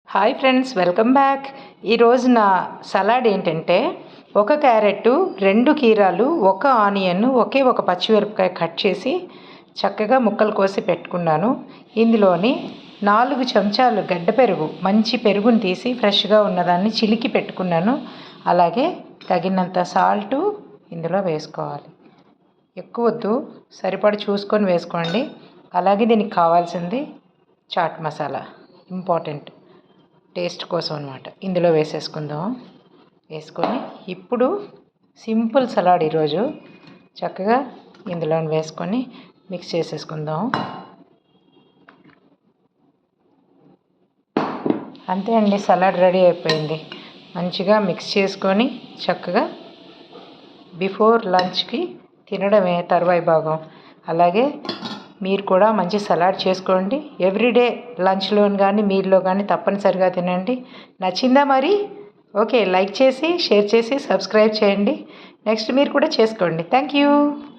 Hi friends, welcome back. ఈరోజు నా salad ఏంటంటే ఒక క్యారెట్, 2 కీరాలు, ఒక ఆనియన్, ఒక పచ్చిమిరపకాయ కట్ చేసి చక్కగా ముక్కలు కోసి పెట్టుకున్నాను. ఇందులోని 4 చెంచాలు గడ్డ పెరుగు, మంచి పెరుగుని తీసి ఫ్రెష్గా ఉన్నదాన్ని చిలికి పెట్టుకున్నాను. అలాగే తగినంత సాల్టు ఇందులో వేసుకోవాలి. ఎక్కువ వద్దు, సరిపడి చూసుకొని వేసుకోండి. అలాగే దీనికి కావాల్సింది చాట్ మసాలా, ఇంపార్టెంట్ టేస్ట్ కోసం అనమాట. ఇందులో వేసేసుకుందాం. వేసుకొని ఇప్పుడు సింపుల్ సలాడ్ ఈరోజు చక్కగా ఇందులో వేసుకొని మిక్స్ చేసేసుకుందాం. అంతే అండి, సలాడ్ రెడీ అయిపోయింది. మంచిగా మిక్స్ చేసుకొని చక్కగా బిఫోర్ లంచ్కి తినడమే తర్వాయి భాగం. అలాగే మీరు కూడా మంచి సలాడ్ చేసుకోండి. ఎవ్రీడే లంచ్లో కానీ మీల్లో కానీ తప్పనిసరిగా తినండి. నచ్చిందా మరి? ఓకే, లైక్ చేసి షేర్ చేసి సబ్స్క్రైబ్ చేయండి. నెక్స్ట్ మీరు కూడా చేసుకోండి. Thank you.